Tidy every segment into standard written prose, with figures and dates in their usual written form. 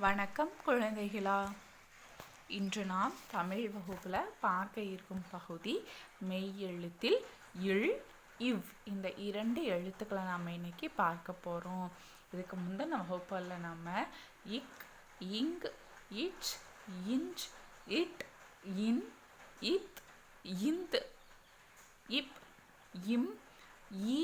வணக்கம் குழந்தைகளா. இன்று நாம் தமிழ் வகுப்பில் பார்க்க இருக்கும் பகுதி மெய் எழுத்தில் இல் இவ் இந்த இரண்டு எழுத்துக்களை நாம் இன்னைக்கு பார்க்க போகிறோம். இதுக்கு முந்தின வகுப்பில் நம்ம இக் இங் இச் இஞ்ச் இட் இன் இத் இந்த் இப் இம் இ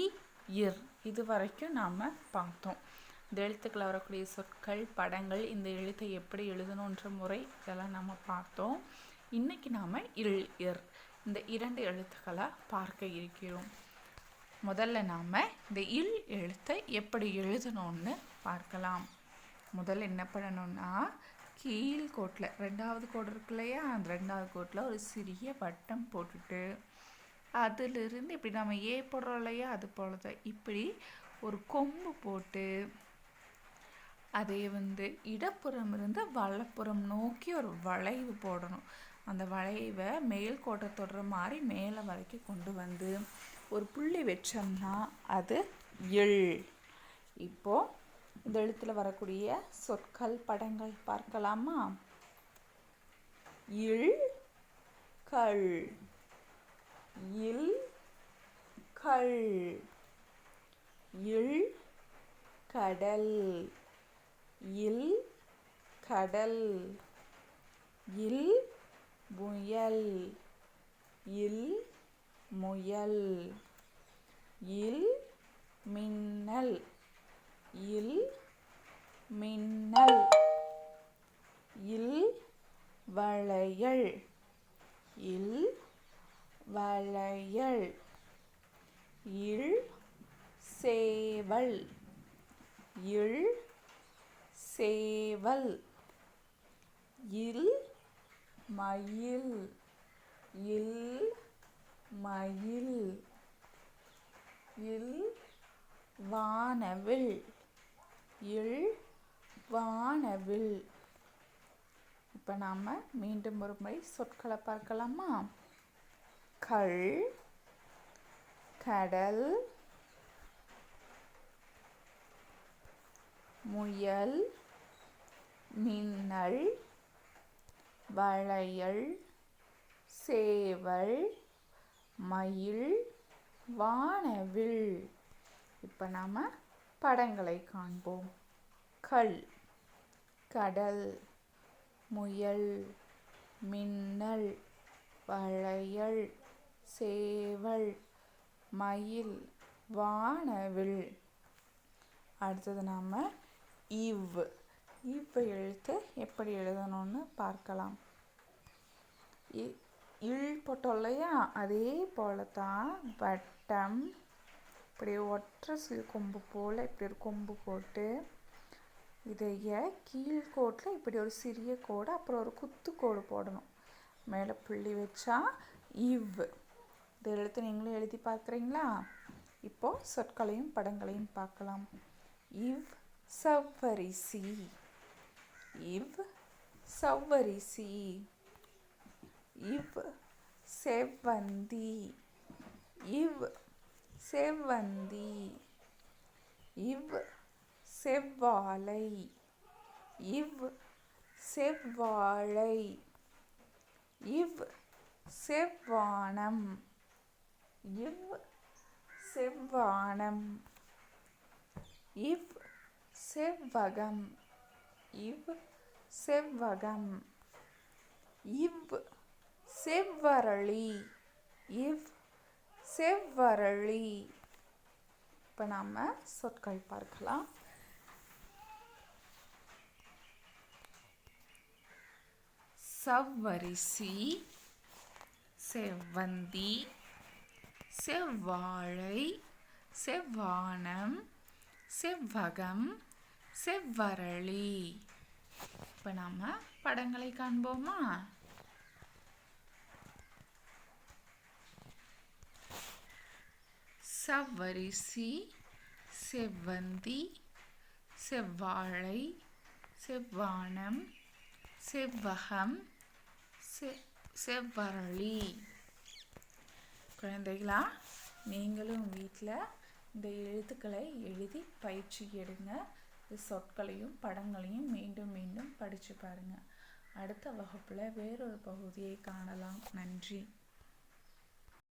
இர் இது வரைக்கும் நாம் பார்த்தோம். இந்த எழுத்துக்களை வரக்கூடிய சொற்கள், படங்கள், இந்த எழுத்தை எப்படி எழுதணுன்ற முறை இதெல்லாம் நம்ம பார்த்தோம். இன்னைக்கு நாம் இல் இர் இந்த இரண்டு எழுத்துக்களை பார்க்க இருக்கிறோம். முதல்ல நாம் இந்த இல் எழுத்தை எப்படி எழுதணும்னு பார்க்கலாம். முதல்ல என்ன பண்ணணும்னா, கீழ்கோட்டில் ரெண்டாவது கோடு இருக்கு இல்லையா, அந்த ரெண்டாவது கோட்டில் ஒரு சிறிய வட்டம் போட்டுட்டு அதிலிருந்து இப்படி நம்ம ஏ போடுறோம் இல்லையா, அது போல தான் இப்படி ஒரு கொம்பு போட்டு அதை இடப்புறம் இருந்து வலப்புறம் நோக்கி ஒரு வளைவு போடணும். அந்த வளைவை மேல் கோட்டை தொடுற மாதிரி மேலே வரைக்கும் கொண்டு வந்து ஒரு புள்ளி வச்சோம்னா அது இல். இப்போ இந்த எழுத்தில் வரக்கூடிய சொற்கள், படங்கள் பார்க்கலாமா? இல் கள், இல் கள், இல் கடல், இல் கடல், இல் முயல், இல் முயல், இல் மின்னல், இல் மின்னல், இல் வளையல், இல் வளையல், இல் சேவல், இல் சேவல், இல் மயில், இல் மயில், இல் வானவில், இல் வானவில். இப்போ நாம் மீண்டும் ஒரு முறை சொற்களை பார்க்கலாமா? கள், கடல், முயல், மின்னல், வளையல், சேவல், மயில், வானவில். இப்போ நாம் படங்களை காண்போம். கள், கடல், முயல், மின்னல், வளையல், சேவல், மயில், வானவில். அடுத்தது நாம் இவ் எழுத்து எப்படி எழுதணும்னு பார்க்கலாம். இல் போட்டோம் இல்லையா, அதே போல தான் வட்டம் இப்படி ஒற்றை சிறு கொம்பு போல் இப்படி ஒரு கொம்பு போட்டு இதைய கீழ்கோட்டில் இப்படி ஒரு சிறிய கோடு, அப்புறம் ஒரு குத்து கோடு போடணும். மேலே புள்ளி வச்சா இவ். இந்த எழுத்து நீங்களும் எழுதி பார்க்குறீங்களா? இப்போது சொற்களையும் படங்களையும் பார்க்கலாம். இவ் சவ்வரிசி, இவ் சவ்வரிசி, இவ் செவ்வந்தி, இவ் செவ்வந்தி, இவ் செவ்வாழை, இவ் செவ்வாழை, இவ் செவ்வானம், இவ் செவ்வானம், இவ் செவ்வகம், இவ் செவ்வகம், இவ் செவ்வரளி, இவ் செவ்வரளி. இப்போ நாம் சொற்கள் பார்க்கலாம். சவ்வரிசி, செவ்வந்தி, செவ்வாழை, செவ்வானம், செவ்வகம், செவ்வரளி. இப்போ நாம் படங்களை காண்போமா? சவ்வரிசி, செவ்வந்தி, செவ்வாழை, செவ்வானம், செவ்வகம், செவ்வரளி. குழந்தைகளா, நீங்களும் வீட்டில் இந்த எழுத்துக்களை எழுதி பயிற்சி எடுங்க. சொற்களையும் படங்களையும் மீண்டும் மீண்டும் படித்து பாருங்கள். அடுத்த வகுப்பில் வேறொரு பகுதியை காணலாம். நன்றி.